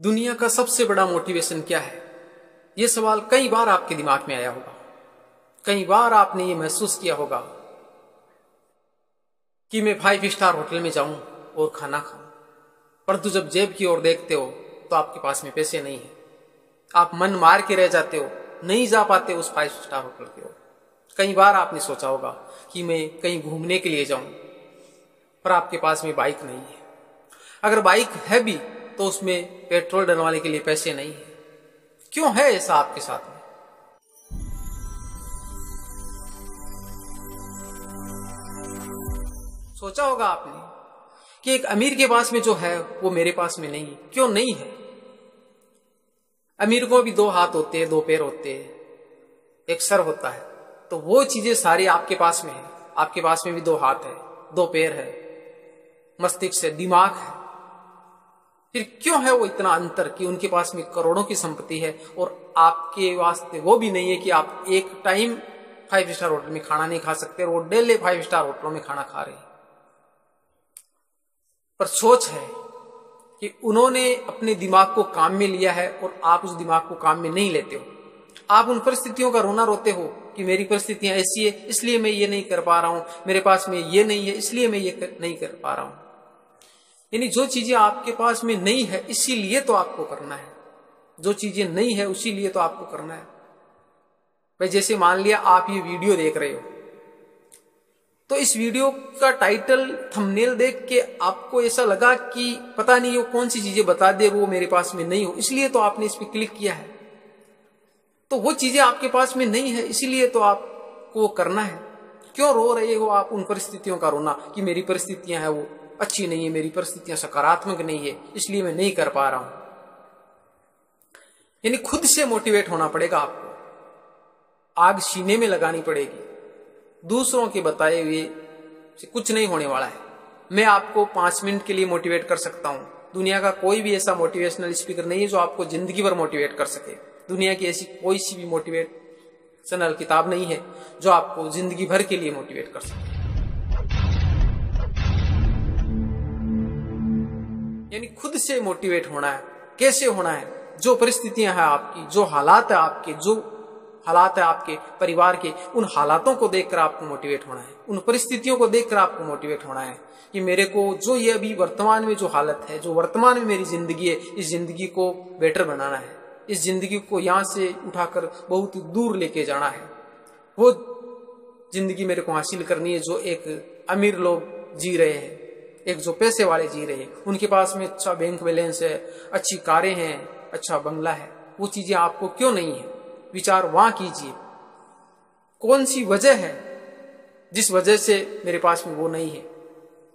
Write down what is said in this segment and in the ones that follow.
दुनिया का सबसे बड़ा मोटिवेशन क्या है? यह सवाल कई बार आपके दिमाग में आया होगा। कई बार आपने ये महसूस किया होगा कि मैं 5 स्टार होटल में जाऊं और खाना खाऊं, परंतु जब जेब की ओर देखते हो तो आपके पास में पैसे नहीं है। आप मन मार के रह जाते हो, नहीं जा पाते उस 5 स्टार होटल की ओर। कई बार आपने सोचा होगा कि मैं कहीं घूमने के लिए जाऊं, पर आपके पास में बाइक नहीं है। अगर बाइक है भी तो उसमें पेट्रोल डलवाने के लिए पैसे नहीं है। क्यों है ऐसा आपके साथ में? सोचा होगा आपने कि एक अमीर के पास में जो है वो मेरे पास में नहीं है। क्यों नहीं है? अमीर को भी 2 हाथ होते हैं, 2 पैर होते हैं, एक सर होता है, तो वो चीजें सारी आपके पास में है। आपके पास में भी 2 हाथ है, 2 पैर है, मस्तिष्क है, दिमाग है। फिर क्यों है वो इतना अंतर कि उनके पास में करोड़ों की संपत्ति है और आपके वास्ते वो भी नहीं है कि आप एक टाइम 5 स्टार होटल में खाना नहीं खा सकते और वो डेली 5 स्टार होटलों में खाना खा रहे हैं। पर सोच है कि उन्होंने अपने दिमाग को काम में लिया है और आप उस दिमाग को काम में नहीं लेते हो। आप उन परिस्थितियों का रोना रोते हो कि मेरी परिस्थितियां ऐसी है इसलिए मैं ये नहीं कर पा रहा हूं, मेरे पास में ये नहीं है इसलिए मैं ये नहीं कर पा रहा हूं। यानी जो चीजें आपके पास में नहीं है इसीलिए तो आपको करना है, जो चीजें नहीं है उसीलिए तो आपको करना है। भाई जैसे मान लिया आप ये वीडियो देख रहे हो, तो इस वीडियो का टाइटल थंबनेल देख के आपको ऐसा लगा कि पता नहीं वो कौन सी चीजें बता दे, वो मेरे पास में नहीं हो, इसलिए तो आपने इस पर क्लिक किया है। तो वो चीजें आपके पास में नहीं है इसीलिए तो आपको करना है। क्यों रो रहे हो आप उन परिस्थितियों का रोना कि मेरी परिस्थितियां हैं वो अच्छी नहीं है, मेरी परिस्थितियां सकारात्मक नहीं है इसलिए मैं नहीं कर पा रहा हूं। यानी खुद से मोटिवेट होना पड़ेगा आपको, आग सीने में लगानी पड़ेगी। दूसरों के बताए हुए से कुछ नहीं होने वाला है। मैं आपको 5 मिनट के लिए मोटिवेट कर सकता हूं। दुनिया का कोई भी ऐसा मोटिवेशनल स्पीकर नहीं है जो आपको जिंदगी भर मोटिवेट कर सके। दुनिया की ऐसी कोई सी भी मोटिवेशनल किताब नहीं है जो आपको जिंदगी भर के लिए मोटिवेट कर सके। यानी खुद से मोटिवेट होना है। कैसे होना है? जो परिस्थितियां हैं आपकी, जो हालात है आपके, जो हालात है आपके परिवार के, उन हालातों को देखकर आपको मोटिवेट होना है। उन परिस्थितियों को देखकर आपको मोटिवेट होना है कि मेरे को जो ये अभी वर्तमान में जो हालत है, जो वर्तमान में मेरी जिंदगी है, इस जिंदगी को बेटर बनाना है। इस जिंदगी को यहां से उठाकर बहुत दूर लेके जाना है। वो जिंदगी मेरे को हासिल करनी है जो एक अमीर लोग जी रहे हैं, एक जो पैसे वाले जी रहे हैं। उनके पास में अच्छा बैंक बैलेंस है, अच्छी कारें हैं, अच्छा बंगला है। वो चीजें आपको क्यों नहीं है? विचार वहां कीजिए, कौन सी वजह है जिस वजह से मेरे पास में वो नहीं है।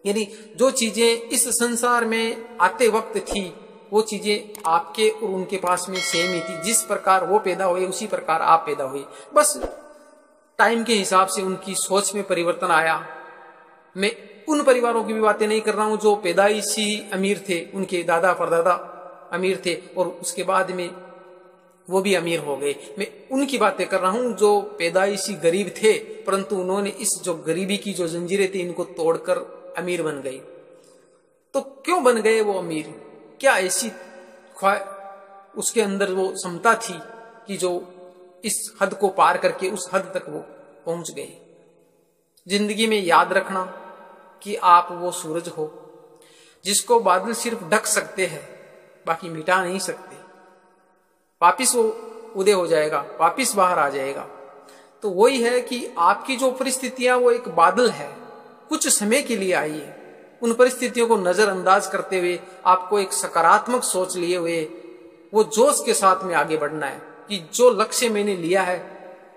यानी जो चीजें इस संसार में आते वक्त थी वो चीजें आपके और उनके पास में सेम ही थी। जिस प्रकार वो पैदा हुए उसी प्रकार आप पैदा हुए, बस टाइम के हिसाब से उनकी सोच में परिवर्तन आया। मैं उन परिवारों की भी बातें नहीं कर रहा हूं जो पैदाइशी अमीर थे, उनके दादा परदादा अमीर थे और उसके बाद में वो भी अमीर हो गए। मैं उनकी बातें कर रहा हूं जो पैदाइशी गरीब थे, परंतु उन्होंने इस जो गरीबी की जो जंजीरें थी इनको तोड़कर अमीर बन गए। तो क्यों बन गए वो अमीर? क्या ऐसी उसके अंदर वो क्षमता थी कि जो इस हद को पार करके उस हद तक वो पहुंच गए? जिंदगी में याद रखना कि आप वो सूरज हो जिसको बादल सिर्फ ढक सकते हैं, बाकी मिटा नहीं सकते। वापिस वो उदय हो जाएगा, वापिस बाहर आ जाएगा। तो वही है कि आपकी जो परिस्थितियां वो एक बादल है, कुछ समय के लिए आई है। उन परिस्थितियों को नजरअंदाज करते हुए आपको एक सकारात्मक सोच लिए हुए वो जोश के साथ में आगे बढ़ना है कि जो लक्ष्य मैंने लिया है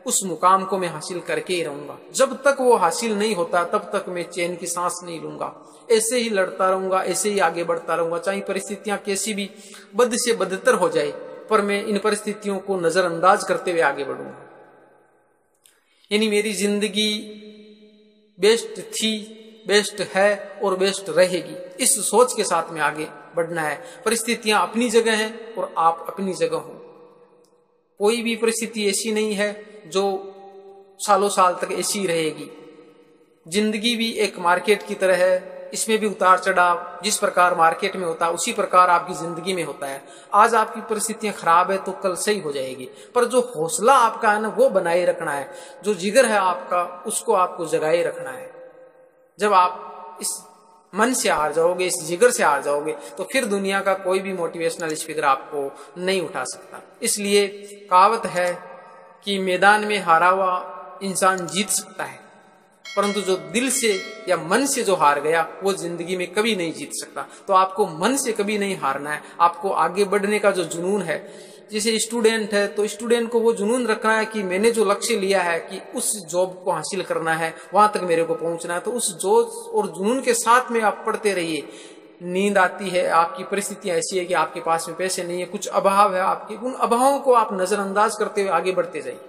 उस मुकाम को मैं हासिल करके ही रहूंगा। जब तक वो हासिल नहीं होता तब तक मैं चैन की सांस नहीं लूंगा। ऐसे ही लड़ता रहूंगा, ऐसे ही आगे बढ़ता रहूंगा, चाहे परिस्थितियां कैसी भी बद से बदतर हो जाए, पर मैं इन परिस्थितियों को नजरअंदाज करते हुए आगे बढ़ूंगा। यानी मेरी जिंदगी बेस्ट थी, बेस्ट है और बेस्ट रहेगी, इस सोच के साथ में आगे बढ़ना है। परिस्थितियां अपनी जगह हैं और आप अपनी जगह हो। कोई भी परिस्थिति ऐसी नहीं है जो सालों साल तक ऐसी रहेगी। जिंदगी भी एक मार्केट की तरह है, इसमें भी उतार चढ़ाव जिस प्रकार मार्केट में होता है उसी प्रकार आपकी जिंदगी में होता है। आज आपकी परिस्थितियां खराब है तो कल सही हो जाएगी, पर जो हौसला आपका है ना वो बनाए रखना है, जो जिगर है आपका उसको आपको जगाए रखना है। जब आप इस मन से हार जाओगे, इस जिगर से हार जाओगे, तो फिर दुनिया का कोई भी मोटिवेशनल स्पीकर आपको नहीं उठा सकता। इसलिए कहावत है कि मैदान में हारा हुआ इंसान जीत सकता है, परंतु जो दिल से या मन से जो हार गया वो जिंदगी में कभी नहीं जीत सकता। तो आपको मन से कभी नहीं हारना है, आपको आगे बढ़ने का जो जुनून है, जैसे स्टूडेंट है तो स्टूडेंट को वो जुनून रखना है कि मैंने जो लक्ष्य लिया है कि उस जॉब को हासिल करना है, वहां तक मेरे को पहुंचना है, तो उस जोश और जुनून के साथ में आप पढ़ते रहिए। नींद आती है, आपकी परिस्थितियां ऐसी है कि आपके पास में पैसे नहीं है, कुछ अभाव है आपके, उन अभावों को आप नजरअंदाज करते हुए आगे बढ़ते जाइए।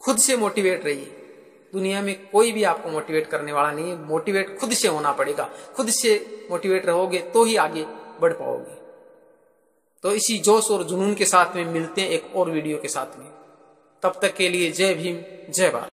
खुद से मोटिवेट रहिए, दुनिया में कोई भी आपको मोटिवेट करने वाला नहीं है, मोटिवेट खुद से होना पड़ेगा। खुद से मोटिवेट रहोगे तो ही आगे बढ़ पाओगे। तो इसी जोश और जुनून के साथ में मिलते हैं एक और वीडियो के साथ में। तब तक के लिए जय भीम, जय भारत।